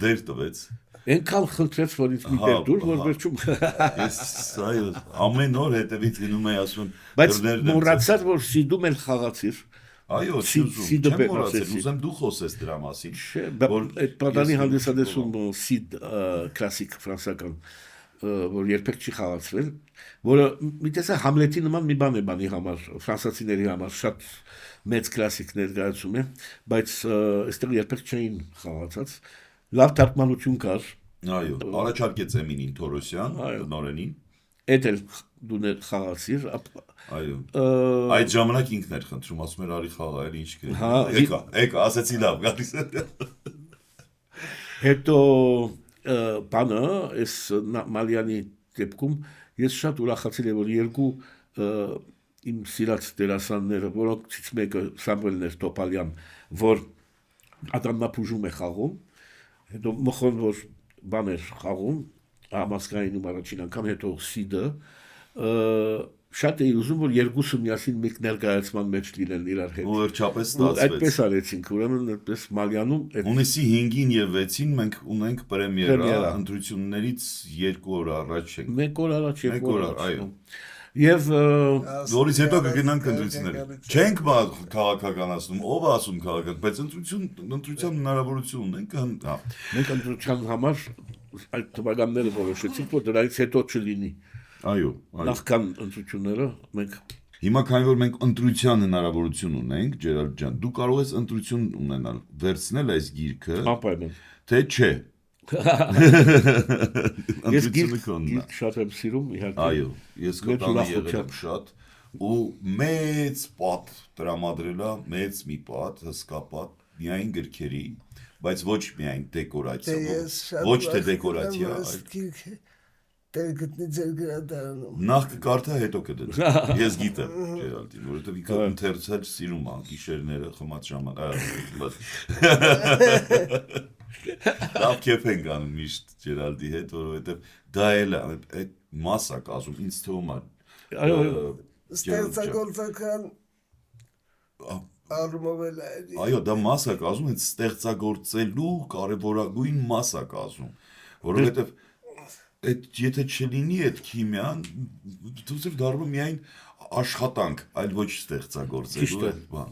դեր տվեց, այնքան խնդրեց, որ ինձ մի դեր դուր, որ վերջում ես այո, ամեն օր հետևից լինում էի ասում, բայց մոռացար, որ Սիդում էլ խաղացիր։ Այո, չեմ մոռացել, ուզեմ դու խոսես դրա մասին, որ այդ պատանի հանդիսադեսում Սիդ կլասիկ ֆրանսական, որ երբեք չի խաղացվել, որը մի տեսակ Համլետի նման մի բան է բանի համար, ֆրանսացիների համար, շատ մեծ կլասիկ ներկայացում է, բայց այստեղ երբեք չէին խաղացած, լավ թարգմանություն կար։ Այո, առաջարկեց Էմինին Թորոսյան, նորենին։ Էդ էլ դու խաղացիր, այո։ Այդ ժամանակ ինքն էր խնդրում, ասում էր արի խաղա, ինչ կերել։ Եկա, ասեցի լավ, գալիս է։ Հետո բանը, այս Մալյանի դեպքում ես շատ ուրախացել եմ, որ երկու իմ սիրած դերասանները, որոնցից մեկը Սամվելն էր Տոպալյան, որ Ատամնապուժում է խաղում, հետո Մխոն որ բան էր խաղում, համասկայինում առաջին անգամ, հետո Սիդը, շատ էի ուզում, որ երկուսը միասին մեկ ներկայացման մեջ լինեն իրար հետ։ Ու վերջապես ստացվեց։ Այդպես արեցինք, ուրեմն այդպես Մալյանում Հունիսի 5-ին եւ 6-ին մենք ունենք պրեմիերա, ընտրություններից 2 օր առաջ ենք։ 1 օր առաջ, 2 օր առաջ, այո։ Եվ Որից հետո կգնանք ընտրությունները։ Չենք քաղաքականացնում, ով ասում քաղաքական, բայց ընտրության հնարավորություն ունենք, հա։ մենք ընտրության համար այդ թվականները որոշեցինք, որ դրանից հետո չլինի։ Այո, Նախքան ընտրությունները մենք Հիմա քանի որ մենք ընտրության հնարավորություն ունենք, Ջերալդ ջան, դու կարող ես ընտրություն ունենալ, վերցնել այս գիրքը, անպայման թե չէ։ Ես գիրք շատ եմ սիրում, իհարկե։ Այո, ես կտանը եղել եմ շատ ու մեծ պատ տրամադրելա, մեծ մի պատ, հսկա պատ, միայն գրքերի, բայց ոչ միայն դեկորացիա, ոչ թե դեկորացիա, Տեր գտնի ձեր գրադարանում։ Նախ կկարդա, հետո կդնի։ Ես գիտեմ, Ջերալդին, որովհետև ինքը ընթերցել սիրում է գիշերները խմած ժամանակ։ Լավ քեֆ ենք անում միշտ Ջերալդի հետ, որովհետև դա էլ է այդ մասա կազում, ինձ թվում է։ Այո, Ստեղծագործական առումով էլ է։ Այո, դա մասա կազում, այդ ստեղծագործելու կարևորագույն մասա կազում, որովհետև եթե չլինի այդ քիմիան, դուք դառնում միայն աշխատանք, այլ ոչ ստեղծագործելու այդ բան։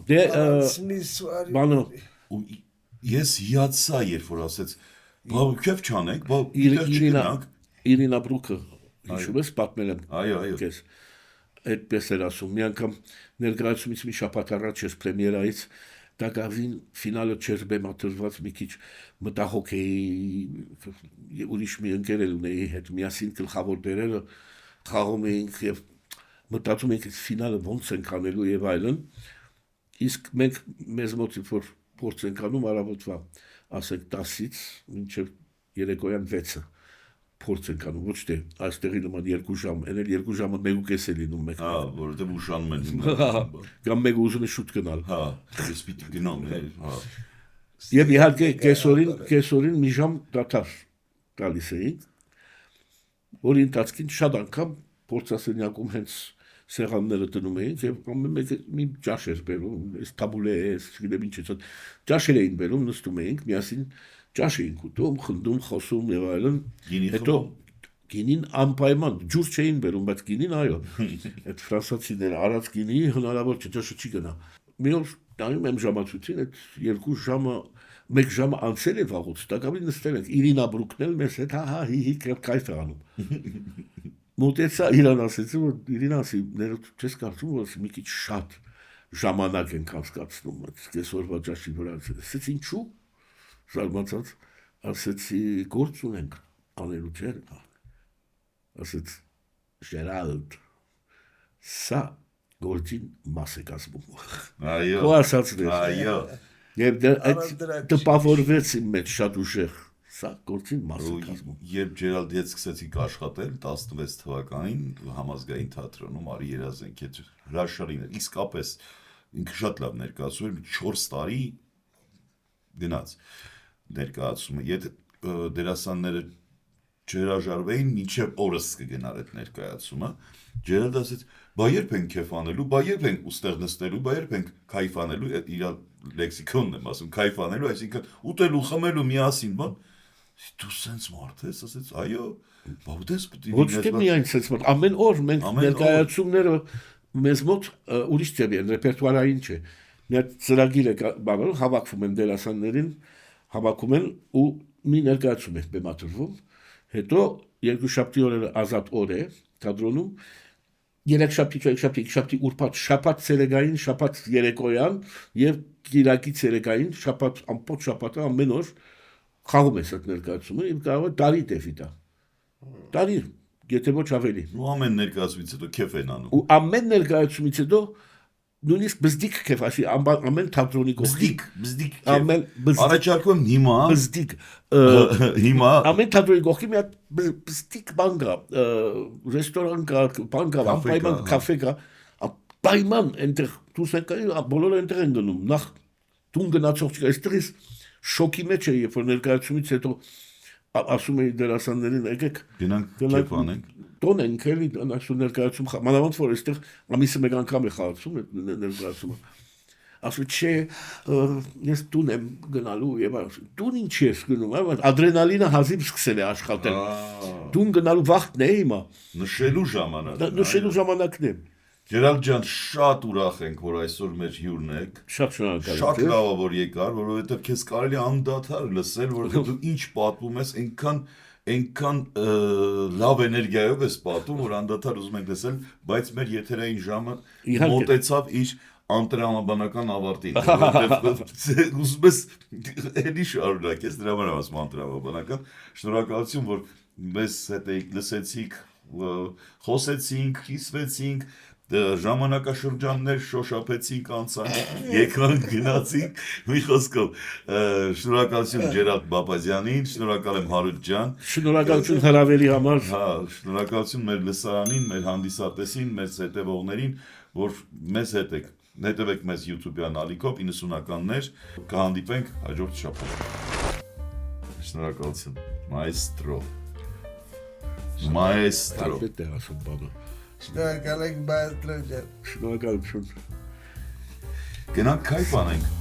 Բանը Ես հիացա, երբ որ ասեց, բա քեֆ չանենք, բա գնանք։ Իրինա Բրուկը, հիշում ես, պատմել եմ։ Այո։ Քեզ այդպես էր ասում, մի անգամ ներկայացումից մի շաբաթ առաջ ես պրեմիերայից Դակավին ֆինալը չէր բեմադրված մի քիչ մտահոգ էի ուրիշ մի ընկերել ունեի հետ միասին գլխավոր դերերը խաղում էինք եւ մտածում էինք ֆինալը ոնց ենք անելու եւ այլն իսկ մենք մեզ մոտ որ փորձ ենք անում առավոտվա ասենք 10-ից մինչեւ երեկոյան 6-ը փորձ ենք անում ոչ թե այստեղի նման 2 ժամ այն էլ 2 ժամը 1.5 է լինում մեկ հա որովհետեւ ուշանում են կամ մեկը ուզում է շուտ գնալ հա ես պիտի գնամ հա եւ իհարկե կեսօրին մի ժամ դաթար տալիս էինք որի ընթացքին շատ անգամ փորձասենյակում հենց սեղանները դնում էինք եւ ամեն մեկը մի ճաշ էր բերում այս տաբուլե չգիտեմ ինչ է ճաշեր էին բերում նստում էինք միասին ճաշ էինք ուտում խնդում խոսում եւ այլն հետո գինին անպայման ջուր չէին բերում բայց գինին այո այդ ֆրանսացիները արած գինի հնարավոր չէ ճաշը չի գնա մի օր տանում եմ ժամացույցին այդ 2 ժամը 1 ժամ անցել է վաղուց տակավին նստել ենք Իրինա Բրուկն էլ մեզ հետ հա հի կայֆ է անում մոտեցա իրան ասեցի որ Իրինասի ներդ չես կարծում որ մի քիչ շատ ժամանակ ենք անցկացնում այդ կեսօրվա ճաշի վրա ասեցի ինչու զարմացած ասեցի գործ ունենք անելու չէ ասեց Ժերալդ սա գործին մաս է կազմում այո ու ասացներ այո եւ այդ տպավորվեց իմ մեջ շատ ուժեղ սա գործին մաս է կազմում երբ Ջերալդի հետ սկսեցինք աշխատել 16 թվականին համազգային թատրոնում Արի Երազենք հետ հրաշալին էր իսկապես ինքը շատ լավ ներկայացում էր 4 տարի գնաց ներկայացումը եթե դերասանները չհրաժարվեին մինչև օրս կգնար այդ ներկայացումը Ջերալդը ասեց բա երբ ենք քեֆ անելու բա երբ ենք ուստեղ նստելու բա երբ ենք քայֆ անելու իր լեքսիկոնն եմ ասում քայֆ անելու այսինքն ուտելու խմելու միասին բան դու սենց մարդ ես ասեց այո բա ուտես պիտի ոչ թե միայն սենց մարդ ամեն օր մենք ներկայացումները մեզ մոտ ուրիշ ձև են ռեպերտուարային չէ մի հատ ծրագիր է բանալ հավաքվում են դերասաններին հավաքում են ու մի ներկայացում է բեմադրվում հետո երկուշաբթի օրերը ազատ օր է թատրոնում երեքշաբթի ուրբաթ շաբաթ ցերեկային շաբաթ երեկոյան եւ կիրակի ցերեկային շաբաթ ամբողջ շաբաթը ամեն օր խաղում ես այդ ներկայացումը եւ կարող է տարի տեֆի տարի եթե ոչ ավելի ու ամեն ներկայացումից հետո քեֆ են անում ու ամեն ներկայացումից հետո նույնիսկ բզդիկ քեֆ ասի ամեն թատրոնի բզդիկ ամեն առաջարկում հիմա բզդիկ հիմա ամեն թատրոնի գողքի մի հատ բզդիկ բան կա ռեստորան կա բան կա անպայման կաֆե կա պայման այնտեղ դուս եկա բոլորը այնտեղ են գնում նախ տուն գնացող չկա այստեղից շոկի մեջ է երբ որ ներկայացումից հետո ասում էի դերասաններին եկեք գնանք քեֆ անենք տոն ենք էլի ասում ներկայացում մանավանդ որ այստեղ ամիսը մեկ անգամ է խաղացում այդ ներկայացումը ասում չէ, ես տուն եմ գնալու եւ տուն ինչ ես գնում, ադրենալինը հազիվ սկսել է աշխատել։ Տուն գնալու վախտն է հիմա։ Նշելու ժամանակ։ Նշելու ժամանակն է։ Գերալդ ջան, շատ ուրախ ենք, որ այսօր մեր հյուրն եք։ Շատ շնորհակալ եմ։ Շատ լավ է, որ եկար, որովհետև քեզ կարելի է անդադար լսել, որովհետև դու ինչ պատմում ես, այնքան լավ էներգիայով ես պատում, որ անդադար ուզում ենք լսել, բայց մեր եթերային ժամը մոտեցավ իր անտրամաբանական ավարտին, որովհետև ուզում ես էլի շարունակես, դրա համար եմ ասում անտրամաբանական։ Շնորհակալություն, որ մեզ հետ լսեցիք, խոսեցինք, կիսվեցինք, ժամանակաշրջաններ շոշափեցինք անցանք, եկանք գնացինք, մի խոսքով, շնորհակալություն Ջերալդ Բաբազյանին, շնորհակալ եմ Հարութ ջան, շնորհակալություն հրավերի համար, շնորհակալություն մեր լսարանին, մեր հանդիսատեսին, մեր հետևողներին, որ մեզ հետ եք, հետևեք մեզ YouTube-յան ալիքով 90-ականներ, կհանդիպենք հաջորդ շաբաթ։ Շնորհակալություն, մայստրո։ Տարբետ է ասում բանը։ Շնորհակալ ենք, մայստրո ջան։ Շնորհակալություն։ Գնանք քայֆ անենք։